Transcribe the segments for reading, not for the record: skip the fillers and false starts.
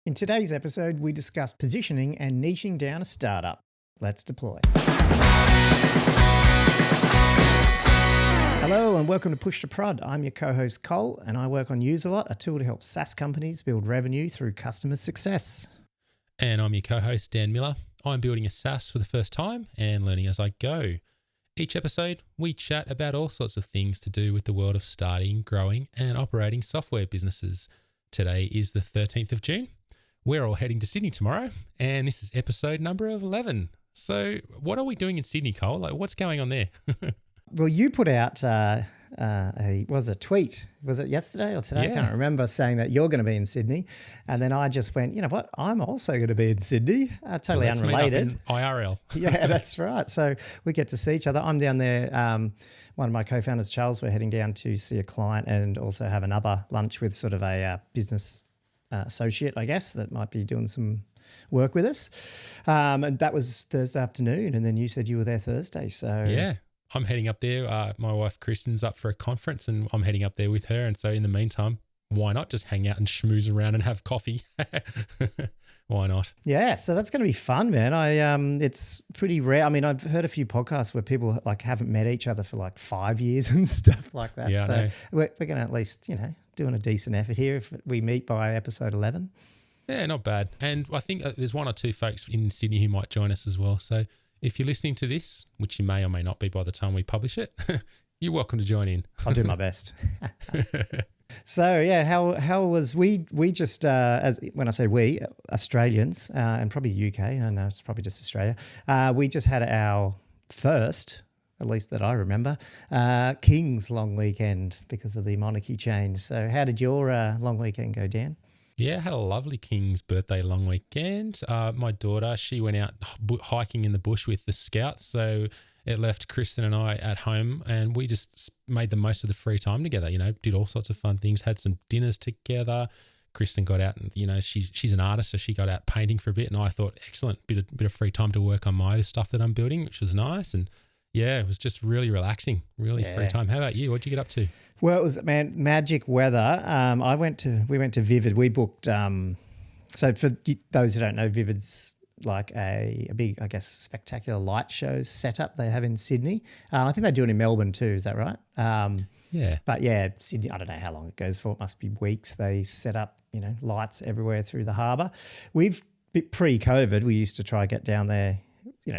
In today's episode, we discuss positioning and niching down a startup. Let's deploy. Hello and welcome to Push to Prod. I'm your co-host Cole and I work on Userlot, a tool to help SaaS companies build revenue through customer success. And I'm your co-host Dan Miller. I'm building a SaaS for the first time and learning as I go. Each episode, we chat about all sorts of things to do with the world of starting, growing and operating software businesses. Today is the 13th of June. We're all heading to Sydney tomorrow and this is episode number 11. So what are we doing in Sydney, Cole? Like, what's going on there? Well, you put out a tweet. Was it yesterday or today? Yeah. I can't remember, saying that you're going to be in Sydney. And then I just went, you know what? I'm also going to be in Sydney. Totally Let's unrelated. meet up in IRL. Yeah, that's right. So we get to see each other. I'm down there. One of my co-founders, Charles, we're heading down to see a client and also have another lunch with sort of a business associate, I guess, that might be doing some work with us. And that was Thursday afternoon. And then you said you were there Thursday. So Yeah. I'm heading up there. My wife Kristen's up for a conference and I'm heading up there with her. And so in the meantime, why not just hang out and schmooze around and have coffee? Why not? Yeah, so that's going to be fun, man. It's pretty rare. I mean, I've heard a few podcasts where people like haven't met each other for like 5 years and stuff like that. Yeah, so we're going to at least, doing a decent effort here if we meet by episode 11. Yeah, not bad. And I think there's one or two folks in Sydney who might join us as well. So if you're listening to this, which you may or may not be by the time we publish it, you're welcome to join in. I'll do my best. So yeah, how was we just as when I say we Australians and probably UK, I know it's probably just Australia. We just had our first, at least that I remember, King's long weekend because of the monarchy change. So how did your long weekend go, Dan? Yeah, I had a lovely King's birthday long weekend. My daughter, she went out hiking in the bush with the scouts. So it left Kristen and I at home and we just made the most of the free time together, did all sorts of fun things, had some dinners together. Kristen got out and, she's an artist, so she got out painting for a bit. And I thought, excellent, bit of free time to work on my stuff that I'm building, which was nice. And yeah, it was just really relaxing, really free time. How about you? What'd you get up to? Well, it was, magic weather. We went to Vivid. We booked, so for those who don't know, Vivid's like a big, I guess, spectacular light show setup they have in Sydney. I think they do it in Melbourne too. Is that right? Yeah. But yeah, Sydney, I don't know how long it goes for. It must be weeks. They set up, lights everywhere through the harbour. Pre-COVID, we used to try to get down there,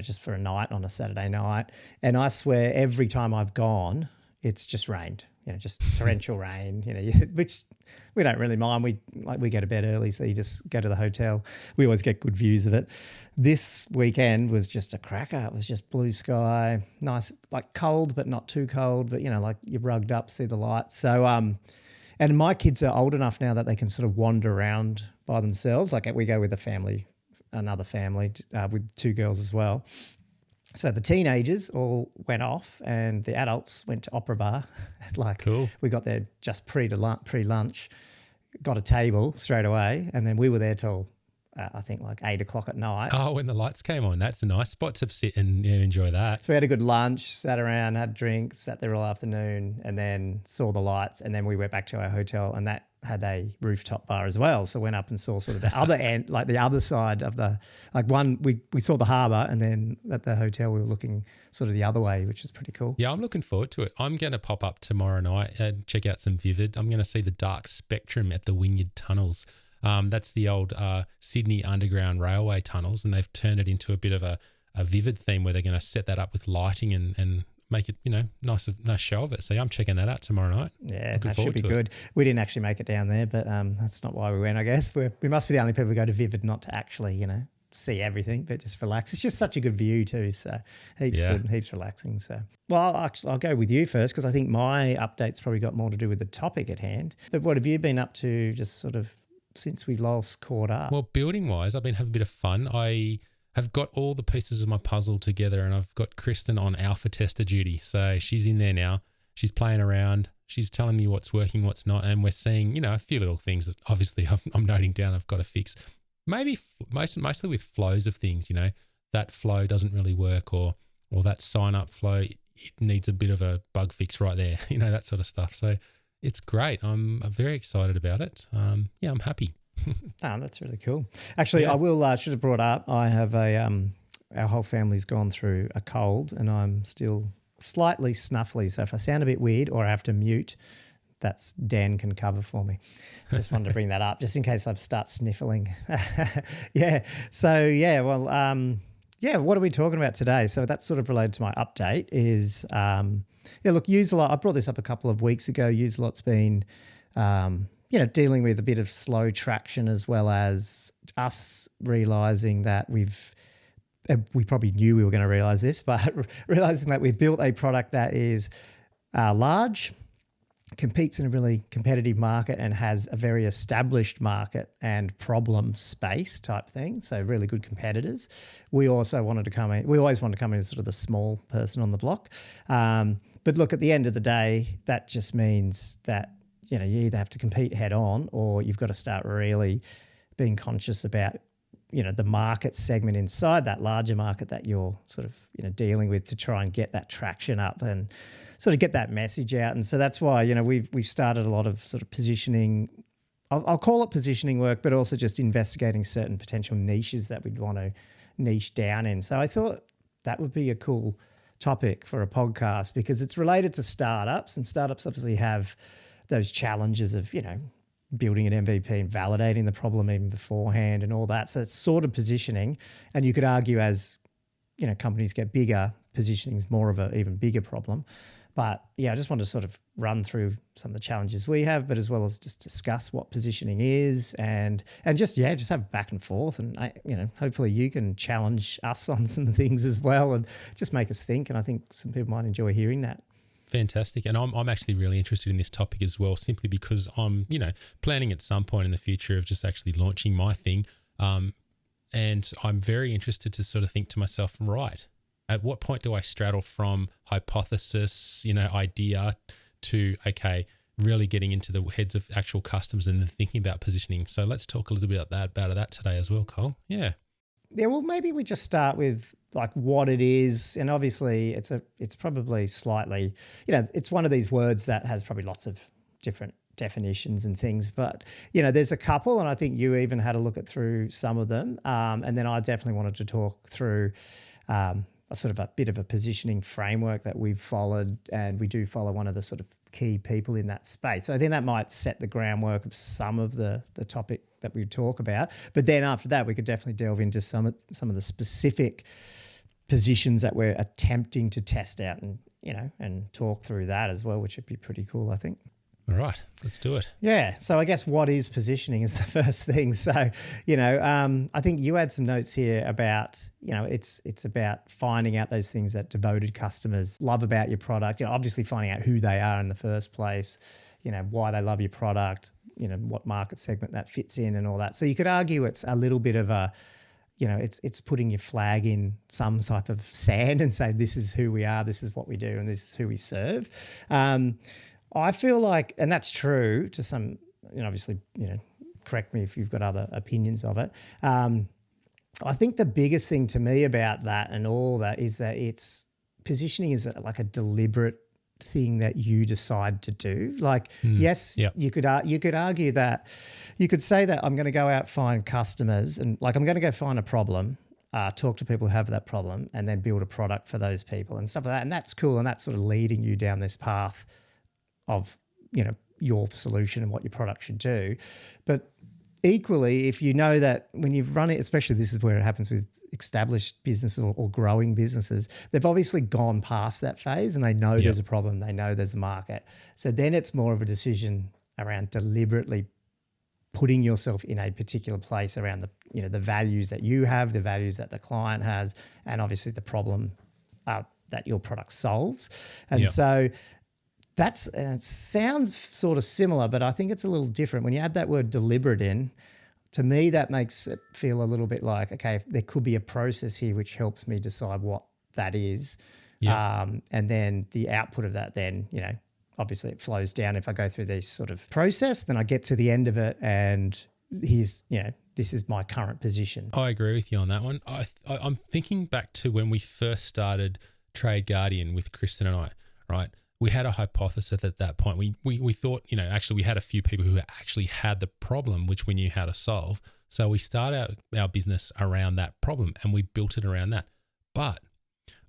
just for a night on a Saturday night. And I swear every time I've gone, it's just rained, just torrential rain, which we don't really mind. We go to bed early, so you just go to the hotel. We always get good views of it. This weekend was just a cracker. It was just blue sky, nice, like cold, but not too cold, but like you're rugged up, see the lights. So, and my kids are old enough now that they can sort of wander around by themselves. Like we go with another family with two girls as well. So the teenagers all went off and the adults went to Opera Bar. Cool. We got there just pre-lunch, got a table straight away, and then we were there till I think like 8 o'clock at night. Oh, when the lights came on, that's a nice spot to sit and enjoy that. So we had a good lunch, sat around, had drinks, sat there all afternoon, and then saw the lights, and then we went back to our hotel, and that had a rooftop bar as well. So went up and saw sort of the other end, like the other side of we saw the harbour, and then at the hotel we were looking sort of the other way, which is pretty cool. Yeah, I'm looking forward to it. I'm going to pop up tomorrow night and check out some Vivid. I'm going to see the Dark Spectrum at the Wynyard Tunnels. That's the old Sydney Underground Railway tunnels, and they've turned it into a bit of a Vivid theme where they're going to set that up with lighting and make it, nice show of it. So I'm checking that out tomorrow night. Yeah, that should be good. We didn't actually make it down there, but that's not why we went, I guess. We must be the only people who go to Vivid not to actually, see everything, but just relax. It's just such a good view too, so heaps good and heaps relaxing. So, well, I'll go with you first because I think my update's probably got more to do with the topic at hand. But what have you been up to just sort of since we last caught up? Well, building-wise, I've been having a bit of fun. I have got all the pieces of my puzzle together and I've got Kristen on alpha tester duty. So she's in there now. She's playing around. She's telling me what's working, what's not. And we're seeing, a few little things that obviously I'm noting down I've got to fix. Maybe mostly with flows of things, that flow doesn't really work or that sign-up flow, it needs a bit of a bug fix right there, that sort of stuff. So it's great. I'm very excited about it. I'm happy. Oh, that's really cool. Actually, Yeah. I will should have brought up. I have our whole family's gone through a cold, and I'm still slightly snuffly. So if I sound a bit weird or I have to mute, that's Dan can cover for me. Just wanted to bring that up, just in case I start sniffling. Yeah. So yeah. Well. Yeah. What are we talking about today? So that's sort of related to my update. Is look, Userlot. I brought this up a couple of weeks ago. Userlot's been dealing with a bit of slow traction, as well as us realizing that we probably knew we were going to realize this, but realizing that we've built a product that is large, competes in a really competitive market, and has a very established market and problem space type thing. So really good competitors. We also wanted to come in. We always wanted to come in as sort of the small person on the block. But look, at the end of the day, that just means that you either have to compete head on, or you've got to start really being conscious about the market segment inside that larger market that you're sort of dealing with, to try and get that traction up and sort of get that message out. And so that's why we started a lot of sort of positioning. I'll call it positioning work, but also just investigating certain potential niches that we'd want to niche down in. So I thought that would be a cool topic for a podcast, because it's related to startups, and startups obviously have those challenges of building an MVP and validating the problem even beforehand and all that. So it's sort of positioning. And you could argue, as companies get bigger, positioning is more of an even bigger problem. But yeah, I just wanted to sort of run through some of the challenges we have, but as well as just discuss what positioning is, and just have back and forth. And hopefully you can challenge us on some things as well, and just make us think. And I think some people might enjoy hearing that. Fantastic. And I'm actually really interested in this topic as well, simply because I'm, planning at some point in the future of just actually launching my thing. And I'm very interested to sort of think to myself, right, at what point do I straddle from hypothesis, idea to, okay, really getting into the heads of actual customers and then thinking about positioning. So let's talk a little bit about that today as well, Cole. Yeah. Yeah, well, maybe we just start with like what it is, and obviously it's probably slightly, it's one of these words that has probably lots of different definitions and things, but there's a couple, and I think you even had a look at through some of them, and then I definitely wanted to talk through a sort of a bit of a positioning framework that we've followed, and we do follow one of the sort of key people in that space. So I think that might set the groundwork of some of the topic that we talk about. But then after that, we could definitely delve into some of the specific positions that we're attempting to test out, and and talk through that as well, which would be pretty cool, I think. All right, let's do it. Yeah. So I guess what is positioning is the first thing. So, I think you had some notes here about, it's about finding out those things that devoted customers love about your product. Obviously finding out who they are in the first place, why they love your product, what market segment that fits in and all that. So you could argue it's a little bit of a, it's putting your flag in some type of sand and say, this is who we are, this is what we do, and this is who we serve. I feel like, and that's true to some, obviously, correct me if you've got other opinions of it. I think the biggest thing to me about that and all that is that positioning is like a deliberate thing that you decide to do. Like, yes, you could argue that, you could say that I'm going to go out, find customers, and like I'm going to go find a problem, talk to people who have that problem, and then build a product for those people and stuff like that. And that's cool. And that's sort of leading you down this path of, your solution and what your product should do. But equally, if you know that when you run it, especially this is where it happens with established businesses or growing businesses, they've obviously gone past that phase and they know there's a problem, they know there's a market. So then it's more of a decision around deliberately putting yourself in a particular place around the, the values that you have, the values that the client has, and obviously the problem that your product solves. And so it sounds sort of similar, but I think it's a little different. When you add that word deliberate in, to me, that makes it feel a little bit like, okay, there could be a process here which helps me decide what that is. And then the output of that then, obviously it flows down. If I go through this sort of process, then I get to the end of it and here's, this is my current position. I agree with you on that one. I'm thinking back to when we first started Trade Guardian with Kristen and I, right? we had a hypothesis at that point. We thought, actually we had a few people who actually had the problem, which we knew how to solve. So we started our business around that problem and we built it around that. But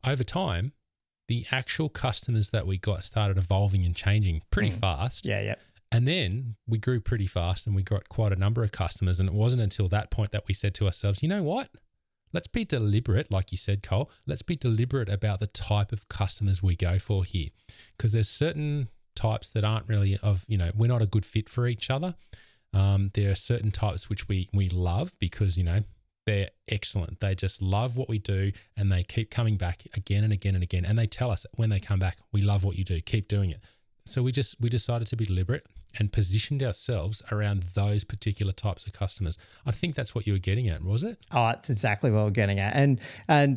over time, the actual customers that we got started evolving and changing pretty fast. Yeah. And then we grew pretty fast and we got quite a number of customers. And it wasn't until that point that we said to ourselves, you know what? Let's be deliberate, like you said, Cole. Let's be deliberate about the type of customers we go for here. Because there's certain types that aren't really we're not a good fit for each other. There are certain types which we love because, they're excellent. They just love what we do and they keep coming back again and again and again. And they tell us when they come back, we love what you do, keep doing it. So we decided to be deliberate and positioned ourselves around those particular types of customers. I think that's what you were getting at, was it? Oh, it's exactly what we're getting at. And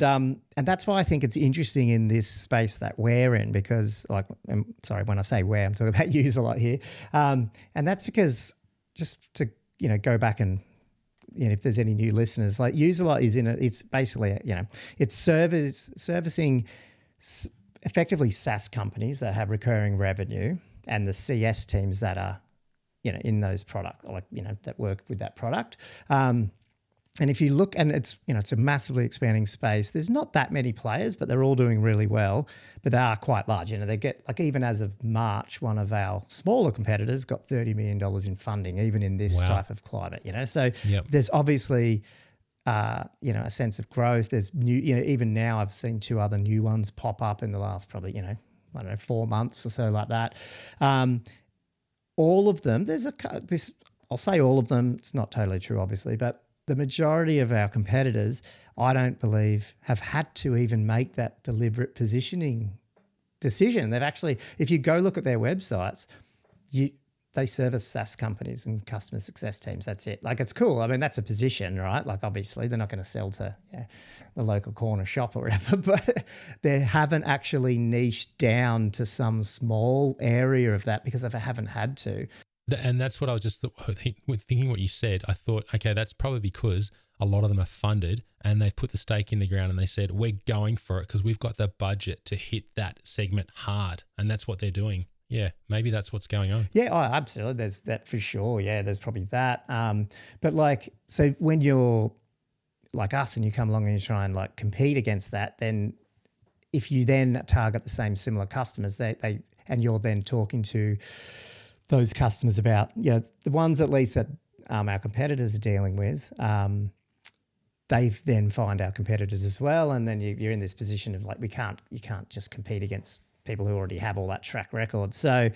that's why I think it's interesting in this space that we're in, because when I say we're, I'm talking about Userlot here. And that's because just to, go back and, if there's any new listeners, like Userlot it's basically, it's servicing effectively SaaS companies that have recurring revenue and the CS teams that are, in those products, that work with that product. And if you look, and it's a massively expanding space. There's not that many players, but they're all doing really well. But they are quite large. They get, even as of March, one of our smaller competitors got $30 million in funding, even in this type of climate. So there's obviously a sense of growth. There's new, even now I've seen 2 other new ones pop up in the last probably 4 months or so, like that. All of them, I'll say all of them. It's not totally true, obviously, but the majority of our competitors, I don't believe, have had to even make that deliberate positioning decision. They've actually, if you go look at their websites, they service SaaS companies and customer success teams. That's it. It's cool. I mean, that's a position, right? Obviously, they're not going to sell to the local corner shop or whatever, but they haven't actually niched down to some small area of that because they haven't had to. And that's what I was just thinking what you said. I thought, okay, that's probably because a lot of them are funded and they've put the stake in the ground and they said, we're going for it because we've got the budget to hit that segment hard. And that's what they're doing. Yeah, maybe that's what's going on. Yeah, absolutely. There's that for sure. Yeah, there's probably that. But so when you're like us and you come along and you try and compete against that, then if you then target the same similar customers, and you're then talking to those customers about, the ones at least that our competitors are dealing with, they then find our competitors as well. And then you're in this position of you can't just compete against people who already have all that track record. So,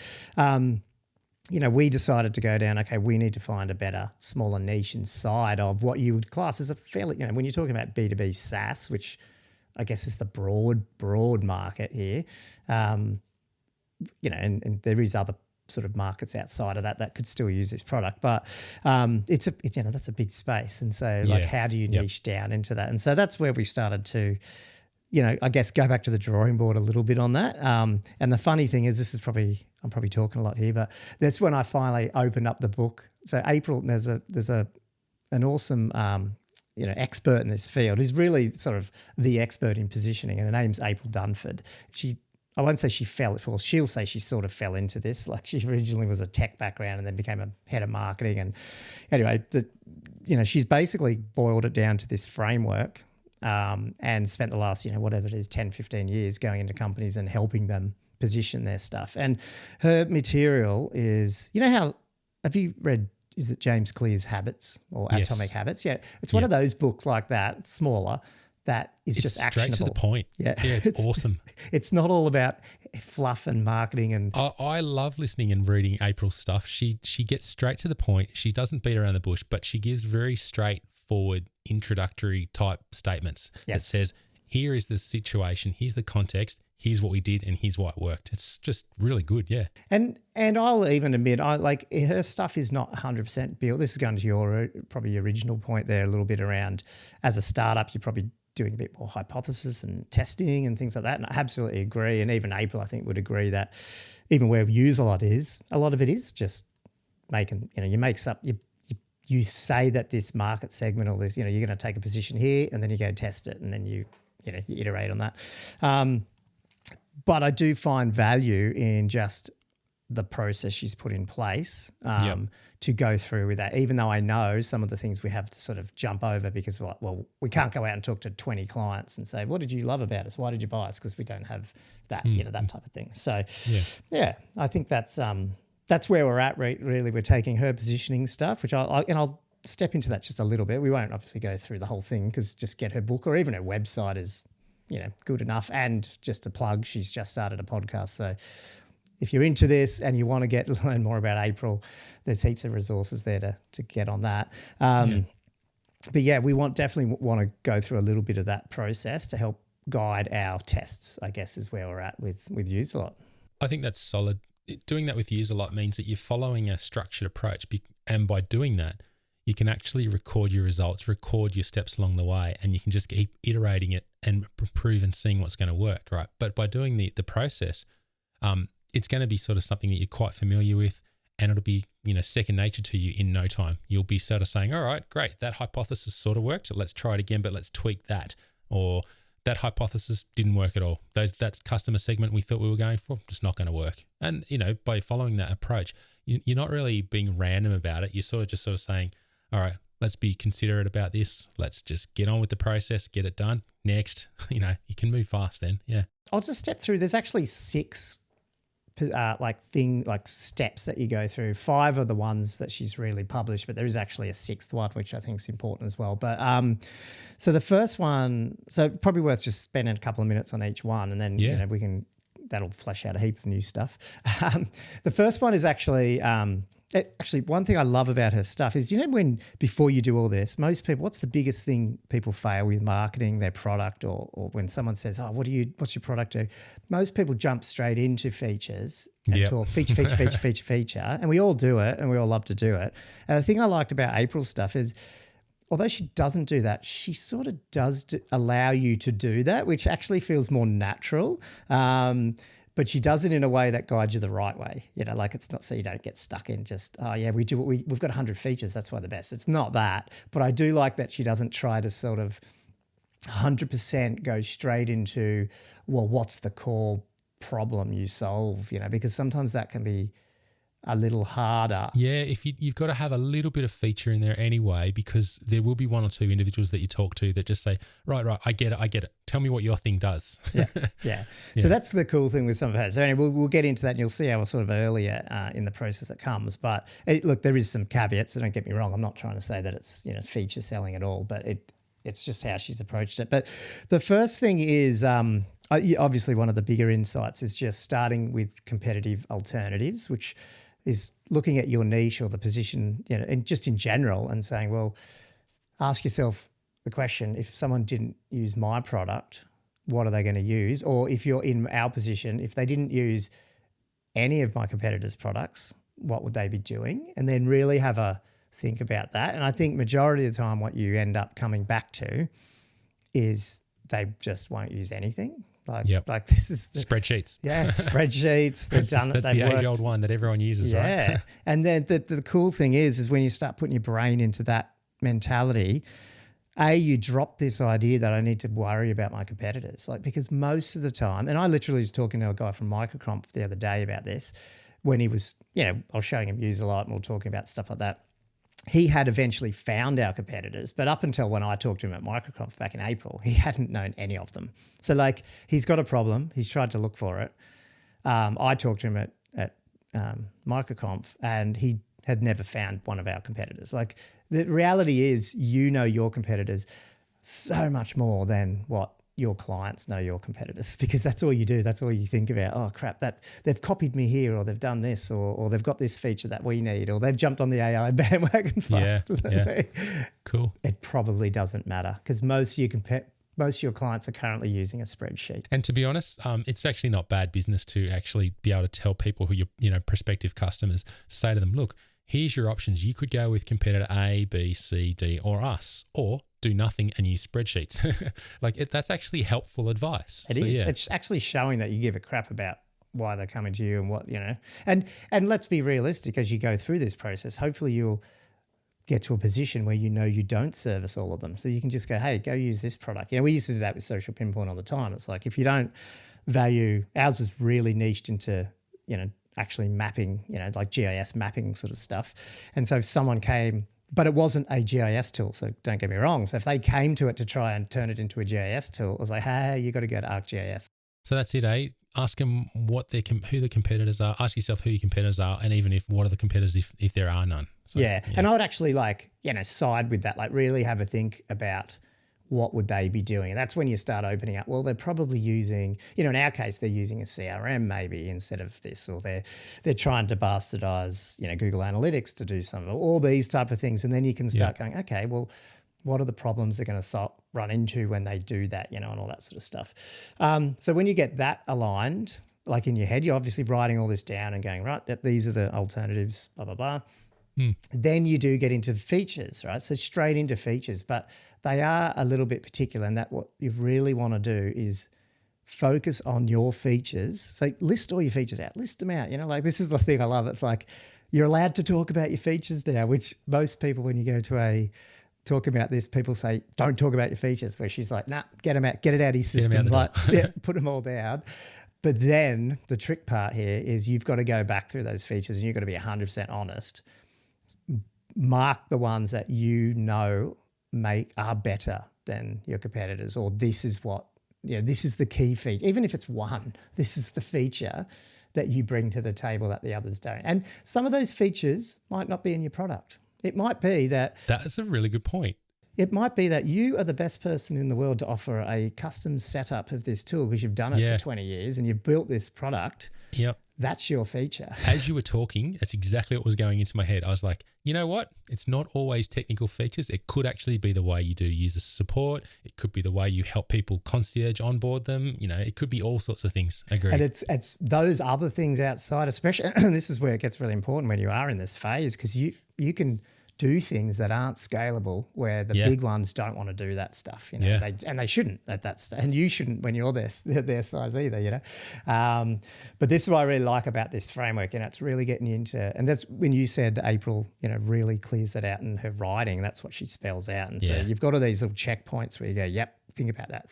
we decided to go down, okay, we need to find a better, smaller niche inside of what you would class as a fairly, when you're talking about B2B SaaS, which I guess is the broad market here, and there is other sort of markets outside of that could still use this product, but it's that's a big space, and so how do you niche down into that? And so that's where we started to, I guess go back to the drawing board a little bit on that. And the funny thing is, I'm probably talking a lot here, but that's when I finally opened up the book. So April, there's an awesome expert in this field who's really sort of the expert in positioning, and her name's April Dunford. I won't say she'll say she sort of fell into this. She originally was a tech background and then became a head of marketing. And anyway, she's basically boiled it down to this framework and spent the last, whatever it is, 10, 15 years going into companies and helping them position their stuff. And her material is, how, have you read, is it James Clear's Habits or Atomic Habits? Yeah. It's one of those books like that, it's smaller, that is just actionable. Straight to the point. Yeah, it's awesome. It's not all about fluff and marketing. And I love listening and reading April's stuff. She gets straight to the point. She doesn't beat around the bush, but she gives very straightforward introductory type statements. That says, here is the situation, here's the context, here's what we did, and here's why it worked. It's just really good, yeah. And I'll even admit, her stuff is not 100% built. This is going to your probably original point there a little bit around, as a startup, you're probably doing a bit more hypothesis and testing and things like that. And I absolutely agree. And even April, I think, would agree that even where Userlot is, a lot of it is just making, you make up, you say that this market segment or this, you're going to take a position here and then you go test it and then you iterate on that. But I do find value in just the process she's put in place to go through with that, even though I know some of the things we have to sort of jump over because we're like, well, we can't go out and talk to 20 clients and say, what did you love about us? Why did you buy us? Because we don't have that, that type of thing. So, I think that's where we're at. Really, we're taking her positioning stuff, which I'll step into that just a little bit. We won't obviously go through the whole thing because just get her book or even her website is, good enough. And just a plug, she's just started a podcast. So if you're into this and you want to learn more about April, there's heaps of resources there to get on that. But we definitely want to go through a little bit of that process to help guide our tests, I guess, is where we're at with Userlot. I think that's solid. Doing that with Userlot means that you're following a structured approach. And by doing that, you can actually record your results, record your steps along the way, and you can just keep iterating it and improve and seeing what's going to work, right? But by doing the process, it's going to be sort of something that you're quite familiar with, and it'll be, second nature to you in no time. You'll be sort of saying, all right, great, that hypothesis sort of worked. Let's try it again, but let's tweak that. Or that hypothesis didn't work at all. That customer segment we thought we were going for, just not going to work. And, by following that approach, you're not really being random about it. You're sort of saying, all right, let's be considerate about this. Let's just get on with the process, get it done. Next, you can move fast then. Yeah. I'll just step through. There's actually 6 steps that you go through. 5 are the ones that she's really published, but there is actually a 6th one, which I think is important as well. But so the first one, so probably worth just spending a couple of minutes on each one, and then that'll flesh out a heap of new stuff. The first one is actually one thing I love about her stuff is, when before you do all this, most people, what's the biggest thing people fail with marketing their product, or when someone says, oh, what's your product do? Most people jump straight into features and talk feature. And we all do it and we all love to do it. And the thing I liked about April's stuff is, although she doesn't do that, she sort of does allow you to do that, which actually feels more natural. But she does it in a way that guides you the right way. It's not so you don't get stuck in just, we've got 100 features, that's why the best. It's not that. But I do like that she doesn't try to sort of 100% go straight into, well, what's the core problem you solve, because sometimes that can be a little harder. Yeah, if you've got to have a little bit of feature in there anyway, because there will be 1 or 2 individuals that you talk to that just say, right, I get it. Tell me what your thing does. Yeah. So that's the cool thing with some of her. So anyway, we'll get into that, and you'll see how sort of earlier in the process it comes. But look, there is some caveats, so don't get me wrong. I'm not trying to say that it's feature selling at all, but it's just how she's approached it. But the first thing is obviously one of the bigger insights is just starting with competitive alternatives, which is looking at your niche or the position, and just in general, and saying, well, ask yourself the question, if someone didn't use my product, what are they going to use? Or if you're in our position, if they didn't use any of my competitors' products, what would they be doing? And then really have a think about that. And I think majority of the time what you end up coming back to is they just won't use anything. Like this is spreadsheets. Yeah, spreadsheets. They've done it. That's the age-old one that everyone uses, right? Yeah. And then the cool thing is when you start putting your brain into that mentality, you drop this idea that I need to worry about my competitors. Because most of the time, and I literally was talking to a guy from Microcomp the other day about this, when he was, I was showing him Userlot and we were talking about stuff like that. He had eventually found our competitors, but up until when I talked to him at Microconf back in April, he hadn't known any of them. So he's got a problem. He's tried to look for it. I talked to him at Microconf, and he had never found one of our competitors. The reality is, your competitors so much more than what your clients know your competitors, because that's all you do. That's all you think about. Oh crap, that they've copied me here, or they've done this, or they've got this feature that we need, or they've jumped on the AI bandwagon faster than me. Cool. It probably doesn't matter, because most of your clients are currently using a spreadsheet. And to be honest, it's actually not bad business to actually be able to tell people who your prospective customers, say to them, look, here's your options. You could go with competitor A, B, C, D, or us, or do nothing and use spreadsheets. That's actually helpful advice. It is. Yeah. It's actually showing that you give a crap about why they're coming to you and what, and let's be realistic as you go through this process. Hopefully you'll get to a position where you don't service all of them. So you can just go, hey, go use this product. We used to do that with Social Pinpoint all the time. It's like, if you don't value. Ours was really niched into, actually mapping, like GIS mapping sort of stuff. And so if someone came, but it wasn't a GIS tool, so don't get me wrong. So if they came to it to try and turn it into a GIS tool, it was like, hey, you got to go to ArcGIS. So that's it, eh? Ask them who the competitors are. Ask yourself who your competitors are, and even what are the competitors if there are none. So, yeah, and I would actually side with that, like really have a think about what would they be doing. And that's when you start opening up. Well, they're probably using, in our case, they're using a CRM maybe instead of this, or they're trying to bastardize, Google Analytics to do some of all these type of things. And then you can start going, okay, well, what are the problems they're going to run into when they do that, and all that sort of stuff. So when you get that aligned, like in your head, you're obviously writing all this down and going, right, these are the alternatives, blah, blah, blah. Then you do get into features, right? So straight into features, but they are a little bit particular, and that what you really want to do is focus on your features. So list all your features out, list them out, like this is the thing I love. It's like you're allowed to talk about your features now, which most people, when you go to talk about this, people say, don't talk about your features, where she's like, nah, get them out, get it out of your system, put them all down. But then the trick part here is you've got to go back through those features and you've got to be 100% honest. Mark the ones that are better than your competitors, or this is what, this is the key feature. Even if it's one, this is the feature that you bring to the table that the others don't. And some of those features might not be in your product. It might be that... That's a really good point. It might be that you are the best person in the world to offer a custom setup of this tool because you've done it for 20 years and you've built this product. Yep. That's your feature. As you were talking, that's exactly what was going into my head. I was like, you know what? It's not always technical features. It could actually be the way you do user support. It could be the way you help people concierge onboard them. It could be all sorts of things. Agreed. And it's those other things outside, especially, and this is where it gets really important when you are in this phase, because you can do things that aren't scalable, where the big ones don't want to do that stuff, they shouldn't at that stage, and you shouldn't when you're their size either, But this is what I really like about this framework, it's really getting you into, and that's when you said April, really clears that out in her writing. That's what she spells out, and so you've got all these little checkpoints where you go, yep, think about that.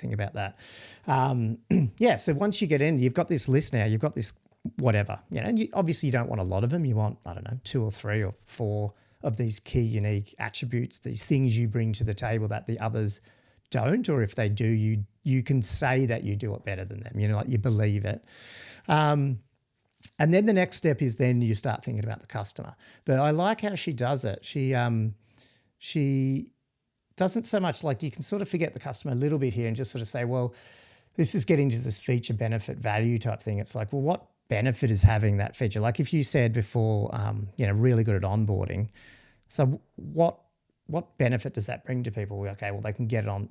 So once you get in, you've got this list now, you've got this whatever, and obviously you don't want a lot of them. You want, 2 or 3 or 4 of these key unique attributes, these things you bring to the table that the others don't, or if they do, you can say that you do it better than them, like you believe it. And then the next step is then you start thinking about the customer. But I like how she does it. She doesn't so much, like, you can sort of forget the customer a little bit here and just sort of say, well, this is getting to this feature benefit value type thing. It's like, well, what benefit is having that feature? Like if you said before, really good at onboarding. So what benefit does that bring to people? Okay, well, they can get it on,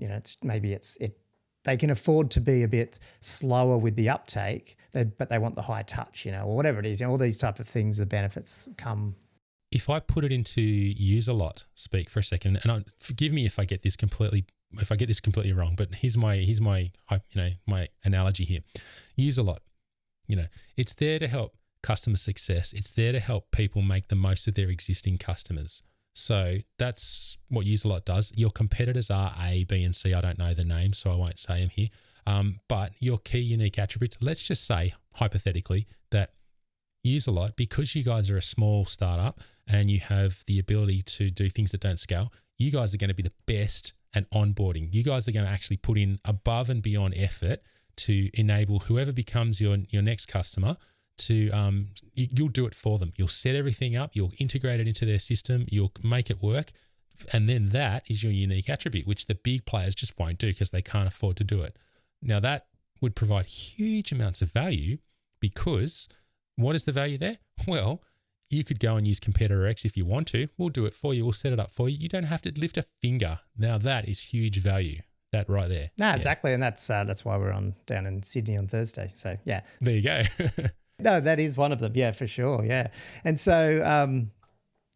they can afford to be a bit slower with the uptake, but they want the high touch, or whatever it is, all these type of things, the benefits come. If I put it into Userlot speak for a second, and forgive me if I get this completely wrong, but here's my my analogy here. Userlot, it's there to help customer success. It's there to help people make the most of their existing customers. So that's what Userlot does. Your competitors are A, B, and C. I don't know the names, so I won't say them here. But your key unique attributes, let's just say hypothetically that Userlot, because you guys are a small startup and you have the ability to do things that don't scale, you guys are going to be the best at onboarding. You guys are going to actually put in above and beyond effort to enable whoever becomes your next customer to, you'll do it for them. You'll set everything up, you'll integrate it into their system, you'll make it work. And then that is your unique attribute, which the big players just won't do because they can't afford to do it. Now that would provide huge amounts of value, because what is the value there? Well, you could go and use competitor X if you want to. We'll do it for you. We'll set it up for you. You don't have to lift a finger. Now that is huge value. That right there. No, exactly. And that's why we're down in Sydney on Thursday. So yeah. There you go. No, that is one of them. Yeah, for sure. Yeah. And so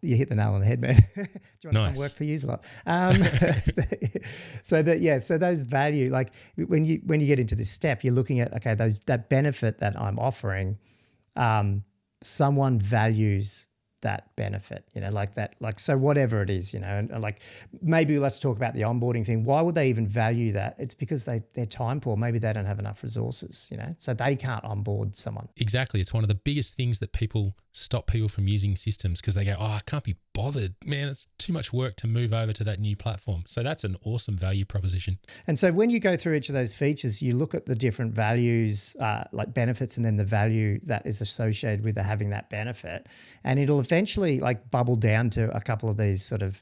you hit the nail on the head, man. Do you want to come work for Userlot? So those value, like when you get into this step, you're looking at, okay, that benefit that I'm offering, someone values that benefit, so whatever it is, and like maybe let's talk about the onboarding thing. Why would they even value that? It's because they're time poor. Maybe they don't have enough resources, so they can't onboard someone. Exactly. It's one of the biggest things that stop people from using systems, because they go, I can't be bothered, man. It's too much work to move over to that new platform. So that's an awesome value proposition. And so when you go through each of those features, you look at the different values, like benefits, and then the value that is associated with having that benefit. And it'll eventually like bubble down to a couple of these sort of,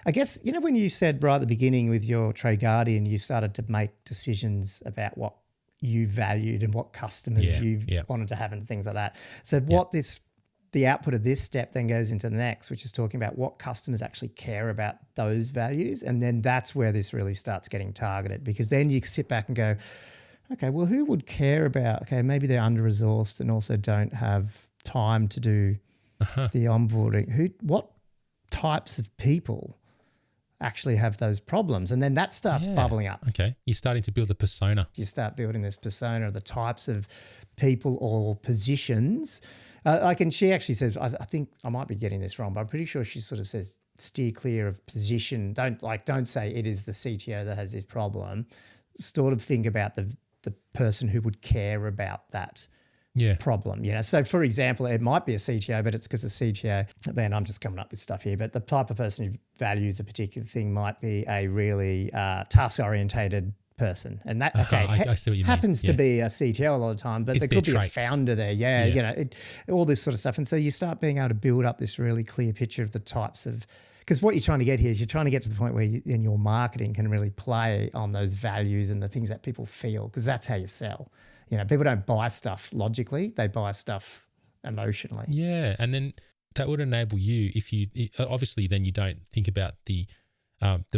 I guess, when you said right at the beginning with your Trade Guardian, you started to make decisions about what you valued and what customers you wanted to have and things like that. So the output of this step then goes into the next, which is talking about what customers actually care about those values. And then that's where this really starts getting targeted, because then you sit back and go, okay, well, who would care about, okay, maybe they're under-resourced and also don't have time to do the onboarding. What types of people actually have those problems? And then that starts bubbling up. Okay. You're starting to build a persona. You start building this persona of the types of people or positions. And she actually says, I think I might be getting this wrong, but I'm pretty sure she sort of says, steer clear of position. Don't say it is the CTO that has this problem. Sort of think about the person who would care about that problem. So for example, it might be a CTO, but it's because the CTO, man, I'm just coming up with stuff here, but the type of person who values a particular thing might be a really task-orientated person. And that, I see what you happens mean. to be a CTO a lot of the time, but there could be a founder there. All this sort of stuff. And so you start being able to build up this really clear picture of the types of, because what you're trying to get here is you're trying to get to the point where in your marketing can really play on those values and the things that people feel, because that's how you sell. People don't buy stuff logically, they buy stuff emotionally. Yeah. And then that would enable you, if you, obviously then you don't think about the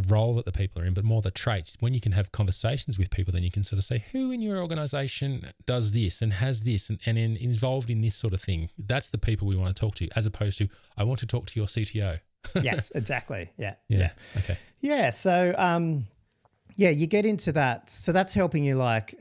role that the people are in, but more the traits. When you can have conversations with people, then you can sort of say, who in your organization does this and has this and involved in this sort of thing? That's the people we want to talk to, as opposed to, I want to talk to your CTO. Yes, exactly. Yeah. Okay. Yeah. So, you get into that. So that's helping you like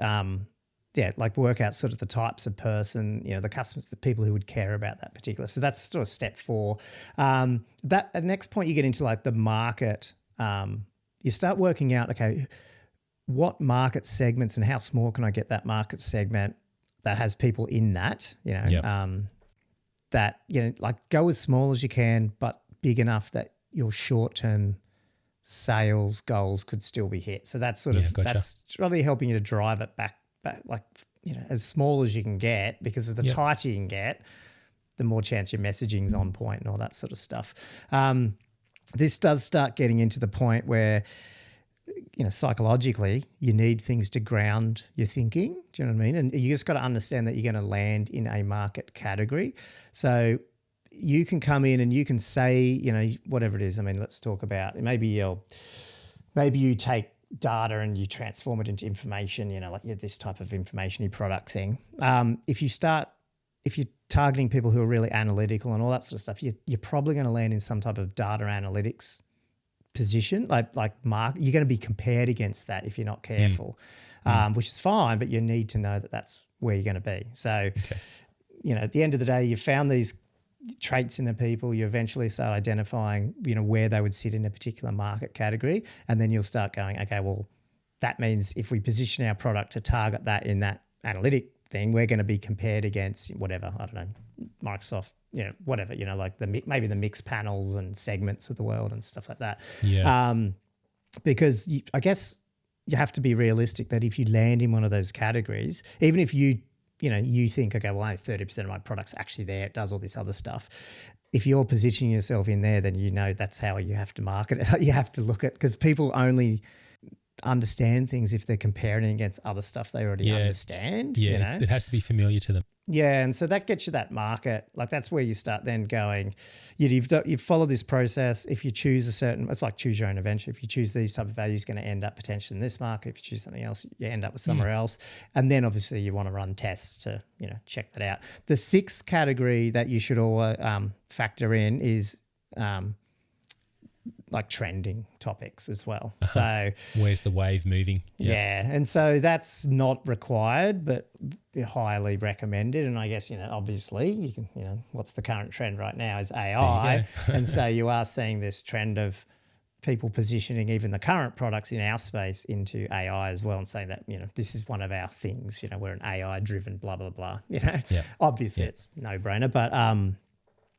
work out sort of the types of person, the customers, the people who would care about that particular. So that's sort of step 4. That at next point you get into like the market. You start working out, okay, what market segments and how small can I get that market segment that has people in that, that, like go as small as you can, but big enough that your short-term sales goals could still be hit. So that's sort of, that's really helping you to drive it back, like, as small as you can get, because the tighter you can get, the more chance your messaging's on point and all that sort of stuff. This does start getting into the point where, psychologically, you need things to ground your thinking. Do you know what I mean? And you just got to understand that you're going to land in a market category. So you can come in and you can say, whatever it is. I mean, let's talk about maybe you take data and you transform it into information, like this type of information-y product thing. If you're targeting people who are really analytical and all that sort of stuff, you're probably going to land in some type of data analytics position, like you're going to be compared against that if you're not careful, which is fine, but you need to know that that's where you're going to be. So, at the end of the day, you found these traits in the people, you eventually start identifying, where they would sit in a particular market category. And then you'll start going, okay, well, that means if we position our product to target that in that analytic thing, we're going to be compared against whatever, I don't know, Microsoft, whatever, like maybe the mixed panels and segments of the world and stuff like that. Yeah. Because I guess you have to be realistic that if you land in one of those categories, even if you think, okay, well, only 30% of my product's actually there, it does all this other stuff. If you're positioning yourself in there, then that's how you have to market it. You have to look at, because people only understand things if they're comparing it against other stuff they already understand. Yeah, it has to be familiar to them. Yeah, and so that gets you that market. Like that's where you start then going, you've followed this process. If you choose it's like choose your own adventure. If you choose these type of values, you're going to end up potentially in this market. If you choose something else, you end up with somewhere else. And then obviously you want to run tests to, check that out. The 6th category that you should all factor in is like trending topics as well. So where's the wave moving? yeah. And so that's not required, but highly recommended. And I guess, obviously you can, what's the current trend right now is AI. And so you are seeing this trend of people positioning even the current products in our space into AI as well and saying that, this is one of our things, we're an AI driven blah, blah, blah, obviously it's no brainer, but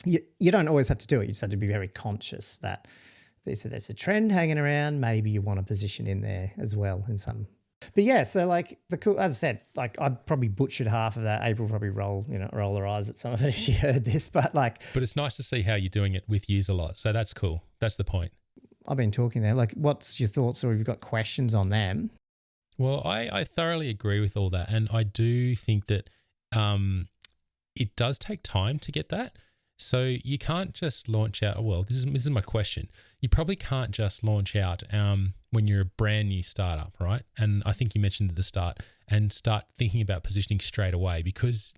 you don't always have to do it. You just have to be very conscious that there's a trend hanging around. Maybe you want to position in there as well in some. But yeah, so like as I said, like I probably butchered half of that. April probably roll her eyes at some of it if she heard this, but it's nice to see how you're doing it with Userlot. So that's cool. That's the point. I've been talking there. Like, what's your thoughts, or have you got questions on them? Well, I thoroughly agree with all that, and I do think that it does take time to get that. So you can't just launch out. Well, this is my question. You probably can't just launch out when you're a brand new startup, right? And I think you mentioned at the start, and start thinking about positioning straight away, because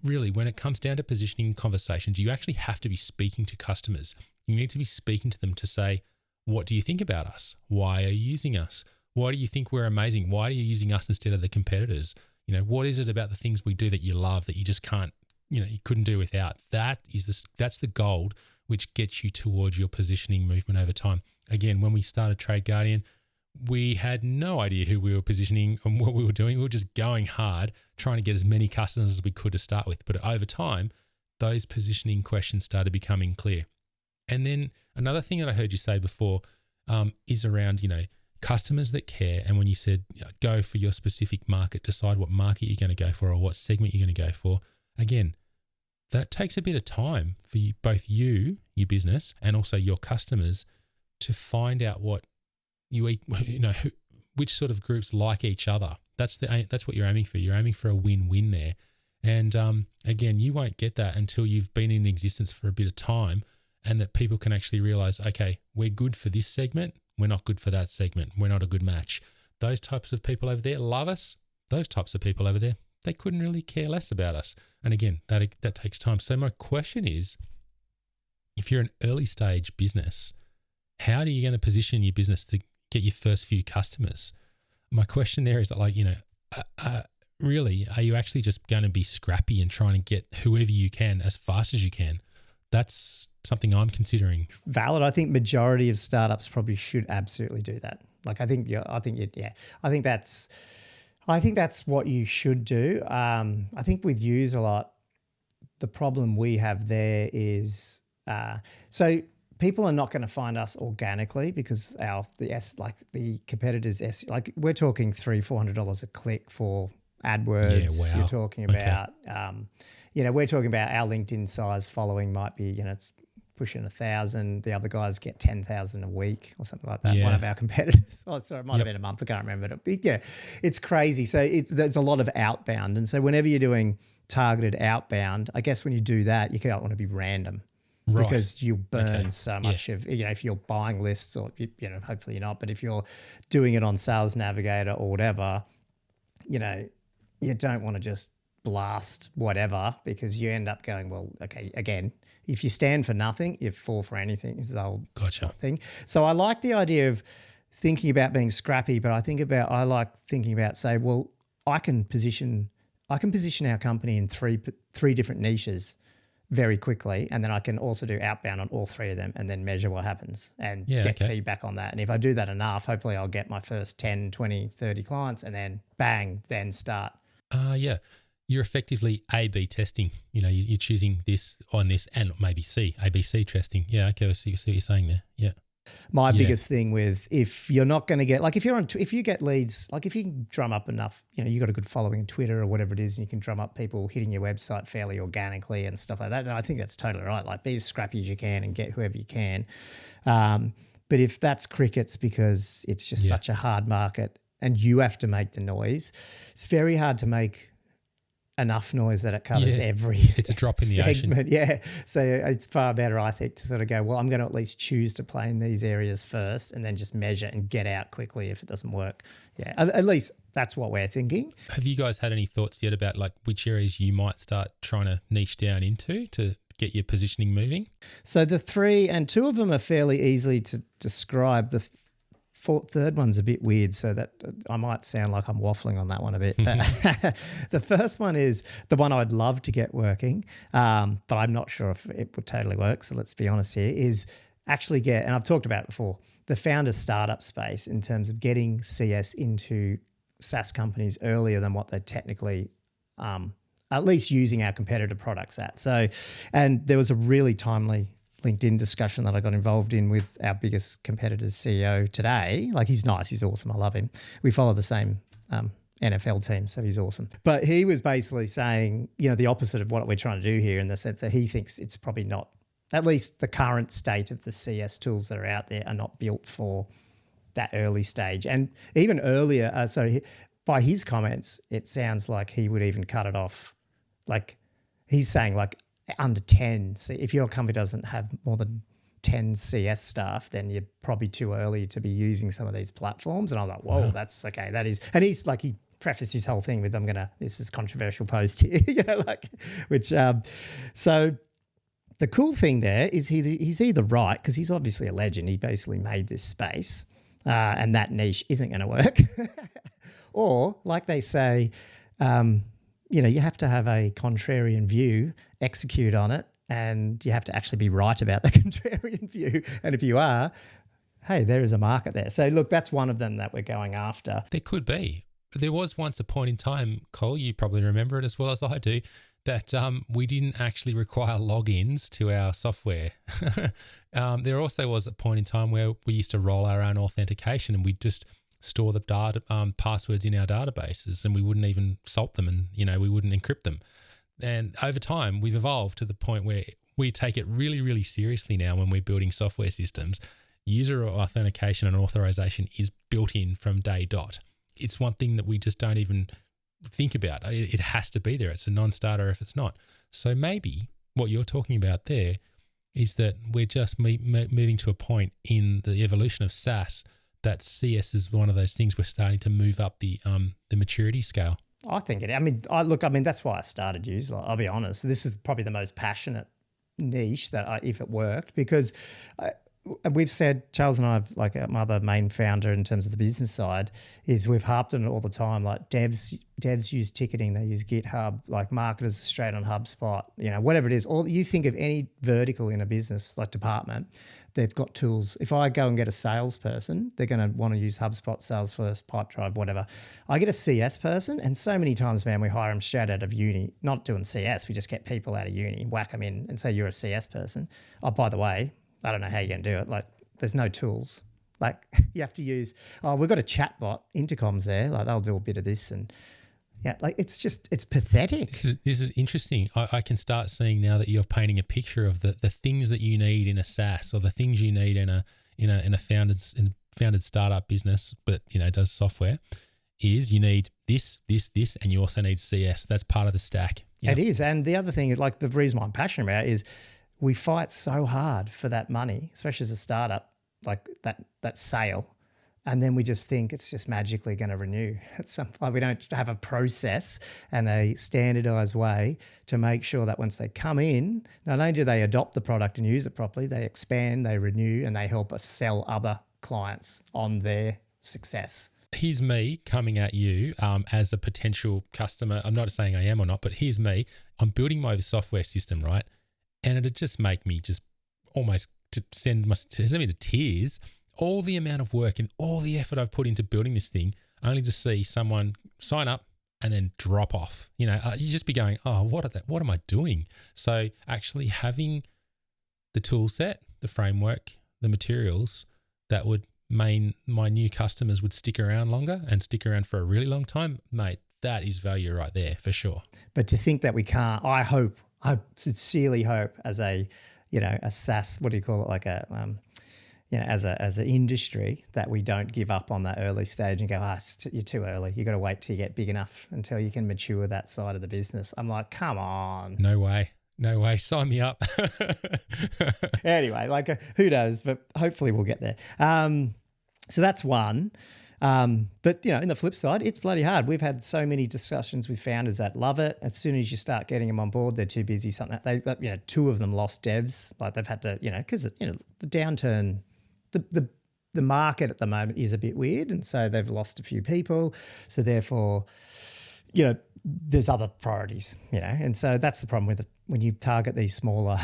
really when it comes down to positioning conversations, you actually have to be speaking to customers. You need to be speaking to them to say, what do you think about us? Why are you using us? Why do you think we're amazing? Why are you using us instead of the competitors? What is it about the things we do that you love that you just can't, you couldn't do without? That's the gold which gets you towards your positioning movement over time. Again, when we started Trade Guardian, we had no idea who we were positioning and what we were doing. We were just going hard, trying to get as many customers as we could to start with. But over time, those positioning questions started becoming clear. And then another thing that I heard you say before is around, customers that care. And when you said go for your specific market, decide what market you're going to go for or what segment you're going to go for. Again, that takes a bit of time for you, both your business, and also your customers to find out what which sort of groups like each other. That's what you're aiming for. You're aiming for a win-win there. And again, you won't get that until you've been in existence for a bit of time, and that people can actually realize, okay, we're good for this segment. We're not good for that segment. We're not a good match. Those types of people over there love us. Those types of people over there, they couldn't really care less about us. And again, that takes time. So my question is, if you're an early stage business, how are you going to position your business to get your first few customers? My question there is that really, are you actually just going to be scrappy and trying to get whoever you can as fast as you can? That's something I'm considering. Valid. I think majority of startups probably should absolutely do that. I think that's what you should do. I think with Userlot, the problem we have there is so people are not going to find us organically because the competitors, we're talking $300-400 a click for AdWords. Yeah, wow. You're talking about we're talking about our LinkedIn size following might be it's pushing 1,000. The other guys get 10,000 a week or something like that. Yeah. One of our competitors. Oh, sorry, it might have been a month. I can't remember. But it's crazy. So there's a lot of outbound, and so whenever you're doing targeted outbound, I guess when you do that, you don't want to be random. Right. Because you burn so much of, if you're buying lists or, hopefully you're not, but if you're doing it on Sales Navigator or whatever, you don't want to just blast whatever, because you end up going, well, okay, again, if you stand for nothing, you fall for anything is the old thing. So I like the idea of thinking about being scrappy, but I like thinking about, say, well, I can position our company in three different niches very quickly, and then I can also do outbound on all three of them and then measure what happens and get feedback on that. And if I do that enough, hopefully I'll get my first 10, 20, 30 clients, and then bang, then start. You're effectively A/B testing. You're choosing this on this and maybe C, A/B/C testing. Yeah, okay, I see what you're saying there. Yeah. My biggest thing with, if you're not going to get, if you get leads, if you can drum up enough, you got a good following on Twitter or whatever it is, and you can drum up people hitting your website fairly organically and stuff like that, then I think that's totally right. Be as scrappy as you can and get whoever you can. But if that's crickets because it's just such a hard market and you have to make the noise, it's very hard to make enough noise that it covers every it's a drop in the segment. ocean. Yeah. So it's far better, I think, to sort of go, well, I'm going to at least choose to play in these areas first and then just measure and get out quickly if it doesn't work. Yeah. At least that's what we're thinking. Have you guys had any thoughts yet about which areas you might start trying to niche down into to get your positioning moving? So the three, and two of them are fairly easily to describe. The third one's a bit weird, so that I might sound like I'm waffling on that one a bit. The first one is the one I'd love to get working, but I'm not sure if it would totally work. So let's be honest here, is actually get, and I've talked about it before, the founder startup space in terms of getting CS into SaaS companies earlier than what they're technically at least using our competitor products at. So, and there was a really timely LinkedIn discussion that I got involved in with our biggest competitor's CEO today. Like, he's nice, he's awesome, I love him. We follow the same NFL team, so he's awesome. But he was basically saying, the opposite of what we're trying to do here, in the sense that he thinks it's probably not, at least the current state of the CS tools that are out there are not built for that early stage. And even earlier, by his comments, it sounds like he would even cut it off. Like, he's saying like under 10. So if your company doesn't have more than 10 CS staff, then you're probably too early to be using some of these platforms. And I'm like, whoa, that's okay. That is, and he's like, he prefaced his whole thing with, this is controversial post here, so the cool thing there is he's either right, because he's obviously a legend. He basically made this space and that niche isn't going to work. Or like they say, you have to have a contrarian view, execute on it, and you have to actually be right about the contrarian view. And if you are, hey, there is a market there. So look, that's one of them that we're going after. There could be. There was once a point in time, Cole, you probably remember it as well as I do, that we didn't actually require logins to our software. There also was a point in time where we used to roll our own authentication, and we'd just store the data passwords in our databases, and we wouldn't even salt them, and we wouldn't encrypt them. And over time, we've evolved to the point where we take it really, really seriously now when we're building software systems. User authentication and authorization is built in from day dot. It's one thing that we just don't even think about. It has to be there. It's a non-starter if it's not. So maybe what you're talking about there is that we're just moving to a point in the evolution of SaaS that CS is one of those things we're starting to move up the maturity scale. I think it. That's why I started Userlot. I'll be honest. This is probably the most passionate niche that if it worked, because we've said, Charles and I have, like, my other main founder in terms of the business side, is we've harped on it all the time. Like, devs use ticketing, they use GitHub, like marketers straight on HubSpot, whatever it is. Or you think of any vertical in a business, like department, they've got tools. If I go and get a salesperson, they're going to want to use HubSpot, Salesforce, Pipedrive, whatever. I get a CS person, and so many times, man, we hire them straight out of uni, not doing CS. We just get people out of uni, whack them in and say, you're a CS person. Oh, by the way, I don't know how you're going to do it. Like, there's no tools. Like, you have to use, we've got a chatbot, Intercom's there. Like, they'll do a bit of this, and it's pathetic. This is interesting. I can start seeing now that you're painting a picture of the things that you need in a SaaS, or the things you need in a founded startup business, but does software. Is you need this, and you also need CS. That's part of the stack. It is. And the other thing is, like, the reason why I'm passionate about it is we fight so hard for that money, especially as a startup, like that sale. And then we just think it's just magically going to renew at some point. We don't have a process and a standardized way to make sure that once they come in, not only do they adopt the product and use it properly, they expand, they renew, and they help us sell other clients on their success. Here's me coming at you as a potential customer. I'm not saying I am or not, but here's me. I'm building my software system, right? And it'd just make me just almost send me to tears. All the amount of work and all the effort I've put into building this thing, only to see someone sign up and then drop off. You just be going, oh, what am I doing? So actually having the tool set, the framework, the materials that would mean my new customers would stick around longer and stick around for a really long time, mate, that is value right there for sure. But to think that we can't, I sincerely hope as a SaaS, what do you call it? Like as an industry, that we don't give up on that early stage and go, you're too early. You got to wait till you get big enough until you can mature that side of the business. I'm like, come on. No way. Sign me up. Anyway, who knows? But hopefully we'll get there. So that's one. But, in the flip side, it's bloody hard. We've had so many discussions with founders that love it. As soon as you start getting them on board, they're too busy. Two of them lost devs. Like they've had to, because, the downturn, the market at the moment is a bit weird. And so they've lost a few people. So therefore, there's other priorities, and so that's the problem with it. When you target these smaller,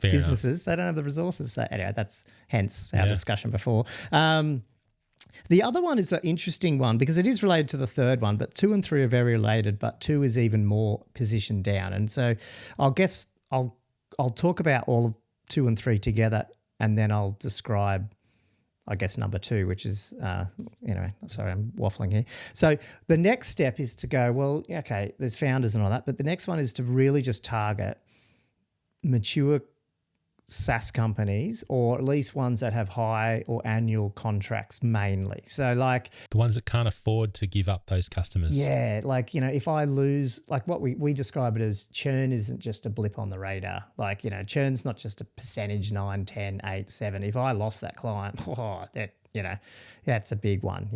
businesses, they don't have the resources. So anyway, that's hence our discussion before. The other one is an interesting one because it is related to the third one, but 2 and 3 are very related, but 2 is even more positioned down. And so I'll talk about all of 2 and 3 together, and then I'll describe, I guess, number 2, which is, sorry, I'm waffling here. So the next step is to go, well, okay, there's founders and all that, but the next one is to really just target mature SaaS companies, or at least ones that have high or annual contracts mainly. So like the ones that can't afford to give up those customers. Yeah, like, if I lose, like what we describe it as, churn isn't just a blip on the radar. Like, churn's not just a percentage, 9, 10, 8, 7. If I lost that client, that's a big one.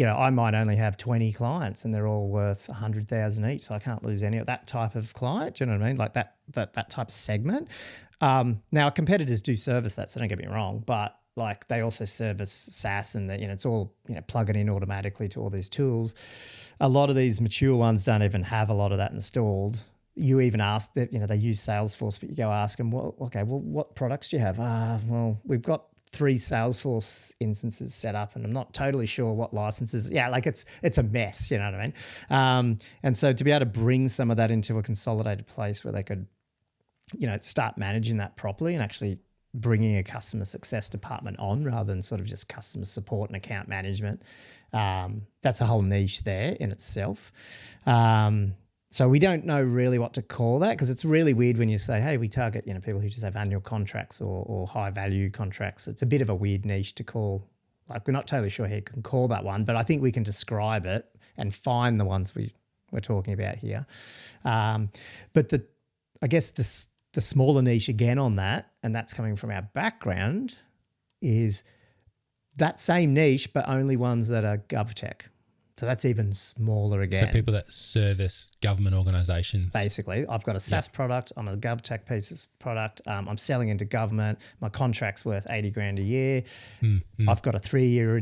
I might only have 20 clients and they're all worth 100,000 each, so I can't lose any of that type of client. Do you know what I mean? Like that type of segment. Now, competitors do service that, so don't get me wrong, but like they also service SaaS, and it's all plugging in automatically to all these tools. A lot of these mature ones don't even have a lot of that installed. You even ask that they use Salesforce, but you go ask them, well, what products do you have? Well, we've got 3 Salesforce instances set up, and I'm not totally sure what licenses. Yeah, like it's a mess, you know what I mean? And so to be able to bring some of that into a consolidated place where they could, start managing that properly and actually bringing a customer success department on rather than sort of just customer support and account management. That's a whole niche there in itself. So we don't know really what to call that, because it's really weird when you say, hey, we target, people who just have annual contracts or high value contracts. It's a bit of a weird niche to call. Like, we're not totally sure how you can call that one, but I think we can describe it and find the ones we're talking about here. But I guess the smaller niche again on that, and that's coming from our background, is that same niche, but only ones that are GovTech. So that's even smaller again. So people that service government organisations. Basically, I've got a SaaS product. I'm a GovTech piece product. I'm selling into government. My contract's worth 80 grand a year. I've got a 3-year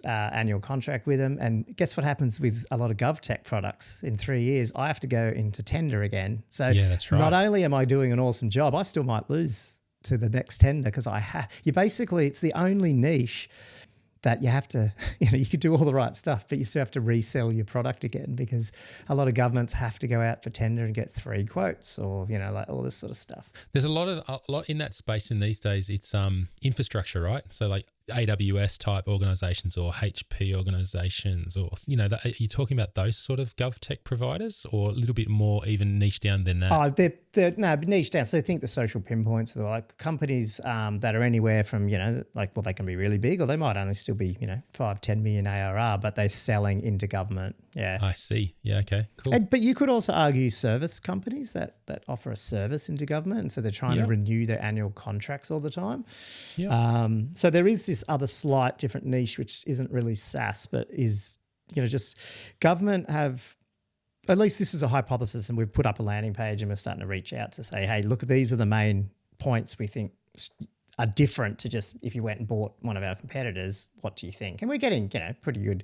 annual contract with them. And guess what happens with a lot of GovTech products? In 3 years, I have to go into tender again. So yeah, that's right. Not only am I doing an awesome job, I still might lose to the next tender because it's the only niche that you have to, you could do all the right stuff, but you still have to resell your product again, because a lot of governments have to go out for tender and get 3 quotes, or, like all this sort of stuff. There's a lot in that space in these days. It's infrastructure, right? So like AWS type organizations or HP organizations, or, are you talking about those sort of GovTech providers, or a little bit more even niche down than that? Oh, they're niche down. So I think the social pinpoints are like companies that are anywhere from, they can be really big, or they might only still be, 5-10 million ARR, but they're selling into government. Yeah. I see. Yeah. Okay, cool. But you could also argue service companies that offer a service into government. And so they're trying to renew their annual contracts all the time. Yeah. So there is this other slight different niche, which isn't really SaaS, but is, just government have, at least this is a hypothesis, and we've put up a landing page and we're starting to reach out to say, hey, look, these are the main points we think are different to just if you went and bought one of our competitors, what do you think? And we're getting, pretty good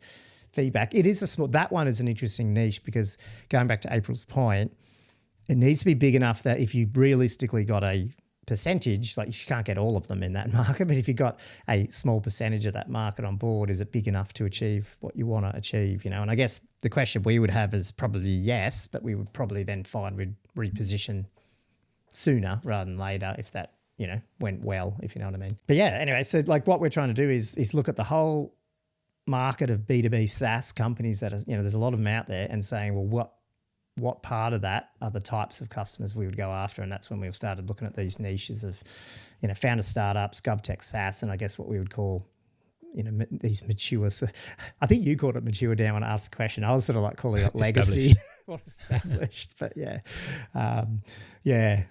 feedback. It is that one is an interesting niche, because going back to April's point, it needs to be big enough that if you realistically got a percentage, like you can't get all of them in that market, but if you got a small percentage of that market on board, is it big enough to achieve what you want to achieve? And I guess the question we would have is probably yes, but we would probably then find we'd reposition sooner rather than later if that, went well, if you know what I mean. But yeah, anyway, so like what we're trying to do is look at the whole market of B2B SaaS companies that is, there's a lot of them out there, and saying, well, what part of that are the types of customers we would go after? And that's when we started looking at these niches of, founder startups, GovTech SaaS, and I guess what we would call, these mature. I think you called it mature, Dan, when I asked the question. I was sort of like calling it legacy or established, but yeah.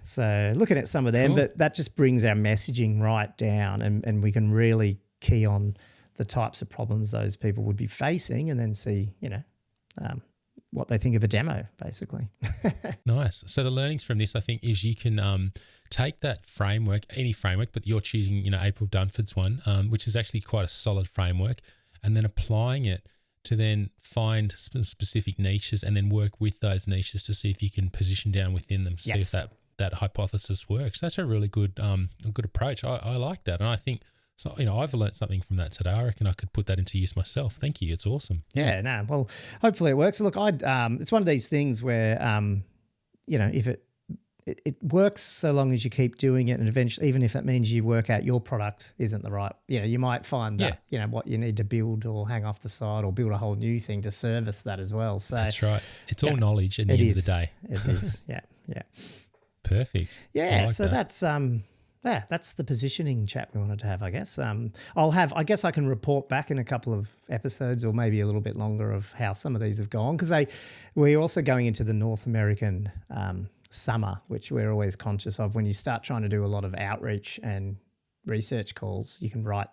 So looking at some of them, but that just brings our messaging right down, and we can really key on the types of problems those people would be facing, and then see, what they think of a demo, basically. Nice. So the learnings from this, I think, is you can take that framework, any framework, but you're choosing, April Dunford's one, which is actually quite a solid framework, and then applying it to then find specific niches and then work with those niches to see if you can position down within them, see if that hypothesis works. That's a really good approach. I like that. And I think, so, I've learned something from that today. I reckon I could put that into use myself. Thank you. It's awesome. Yeah, no. Well, hopefully it works. Look, it's one of these things where, if it works so long as you keep doing it, and eventually, even if that means you work out your product isn't the right, you might find that, what you need to build or hang off the side or build a whole new thing to service that as well. So that's right. It's all knowledge at the end of the day. It is. Yeah. Yeah. Perfect. Yeah. Like so that's the positioning chat we wanted to have, I guess. I guess I can report back in a couple of episodes or maybe a little bit longer of how some of these have gone, because we're also going into the North American summer, which we're always conscious of. When you start trying to do a lot of outreach and research calls, you can write,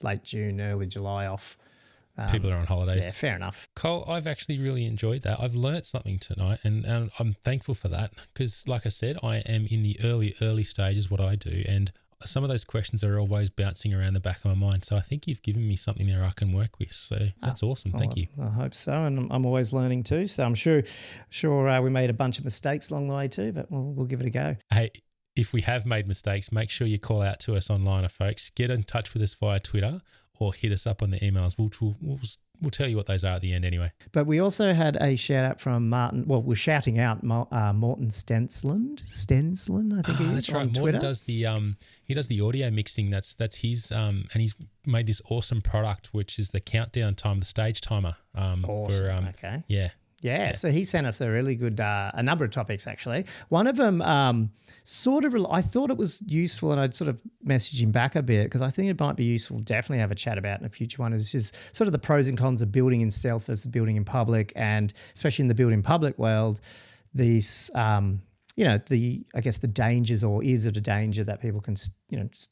late June, early July off. People are on holidays. Yeah, fair enough. Cole, I've actually really enjoyed that. I've learnt something tonight, and I'm thankful for that, because like I said, I am in the early stages what I do, and some of those questions are always bouncing around the back of my mind. So I think you've given me something there I can work with. So that's awesome. Thank you. I hope so, and I'm always learning too. So I'm sure we made a bunch of mistakes along the way too, but we'll give it a go. Hey, if we have made mistakes, make sure you call out to us online, folks. Get in touch with us via Twitter, or hit us up on the emails. We'll tell you what those are at the end anyway. But we also had a shout out from Martin. Well, we're shouting out Morten Stensland, I think he is, that's right. on Morten Twitter. Does the audio mixing. That's his and he's made this awesome product, which is the countdown time, the stage timer. Awesome. Okay. Yeah. Yeah, so he sent us a really good, a number of topics actually. One of them I thought it was useful, and I'd sort of message him back a bit because I think it might be useful, definitely have a chat about in a future one, is just sort of the pros and cons of building in stealth versus building in public, and especially in the building in public world, these, the dangers, or is it a danger that people can,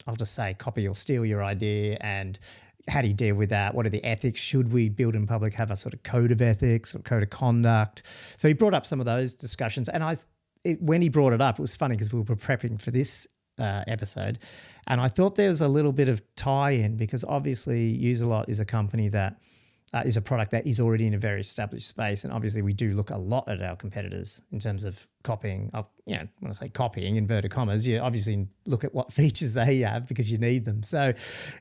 I'll just say copy or steal your idea, and how do you deal with that? What are the ethics? Should we build in public have a sort of code of ethics or code of conduct? So he brought up some of those discussions. And when he brought it up, it was funny because we were prepping for this episode. And I thought there was a little bit of tie-in, because obviously Userlot is a company that is a product that is already in a very established space. And obviously we do look a lot at our competitors in terms of copying. When I say copying, inverted commas, you obviously look at what features they have because you need them. So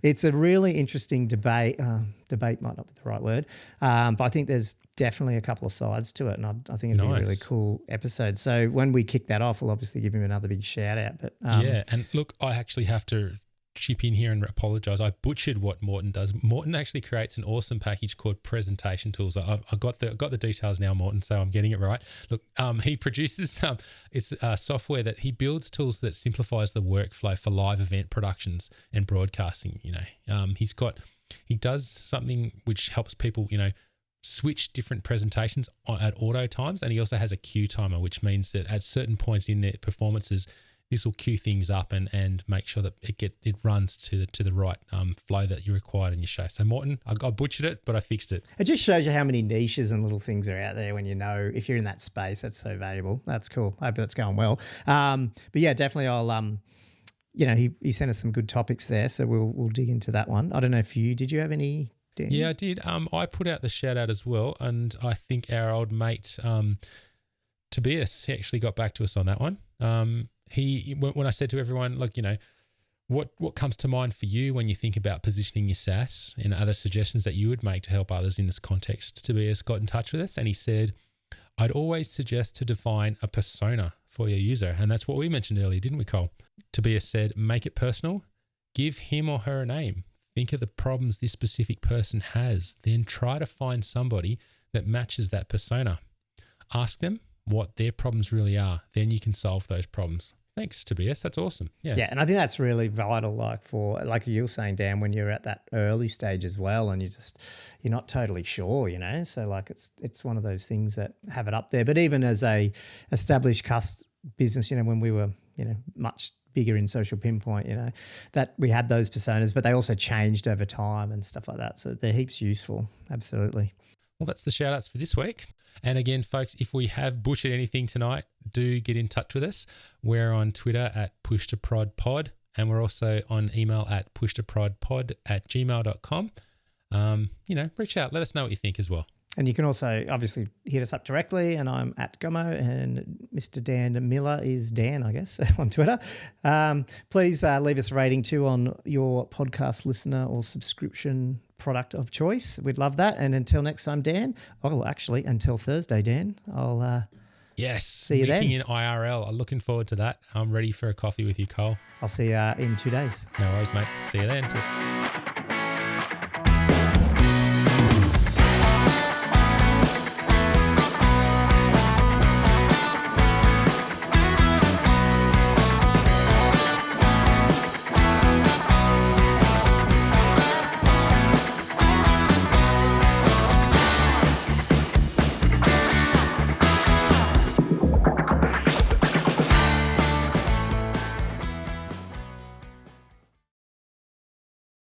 it's a really interesting debate. Debate might not be the right word, but I think there's definitely a couple of sides to it. And I think it'd be a really cool episode. So when we kick that off, we'll obviously give him another big shout out. But yeah, and look, I actually have to chip in here and apologize. I butchered what Morten does. Morten actually creates an awesome package called Presentation Tools. I got the details now, Morten, so I'm getting it right. Look, he produces it's software that he builds tools that simplifies the workflow for live event productions and broadcasting. He does something which helps people, switch different presentations at auto times, and he also has a queue timer, which means that at certain points in their performances, this will queue things up and make sure that it runs to the right flow that you required in your show. So Morten, I butchered it, but I fixed it. It just shows you how many niches and little things are out there when if you're in that space. That's so valuable. That's cool. I hope that's going well. But yeah, definitely I'll he sent us some good topics there, so we'll dig into that one. I don't know if did you have any, Dan? Yeah, I did. I put out the shout out as well, and I think our old mate Tobias, he actually got back to us on that one. When I said to everyone, look, what comes to mind for you when you think about positioning your SAAS, and other suggestions that you would make to help others in this context, Tobias got in touch with us and he said, I'd always suggest to define a persona for your user. And that's what we mentioned earlier, didn't we, Cole? Tobias said, make it personal, give him or her a name, think of the problems this specific person has, then try to find somebody that matches that persona. Ask them what their problems really are. Then you can solve those problems. Thanks, Tobias. That's awesome. Yeah. Yeah. And I think that's really vital, like you were saying, Dan, when you're at that early stage as well, and you're not totally sure, so like it's one of those things that have it up there. But even as a established business, when we were, much bigger in Social Pinpoint, that we had those personas, but they also changed over time and stuff like that. So they're heaps useful. Absolutely. Well, that's the shout outs for this week. And again, folks, if we have butchered anything tonight, do get in touch with us. We're on Twitter at pushtoprodpod, and we're also on email at pushtoprodpod@gmail.com. Reach out. Let us know what you think as well. And you can also obviously hit us up directly, and I'm at Gummo, and Mr. Dan Miller is Dan, I guess, on Twitter. Please leave us a rating too on your podcast listener or subscription product of choice. We'd love that. And until next time, Dan, actually until Thursday, Dan, I'll see you then. Meeting in IRL. I'm looking forward to that. I'm ready for a coffee with you, Cole. I'll see you in 2 days. No worries, mate. See you then.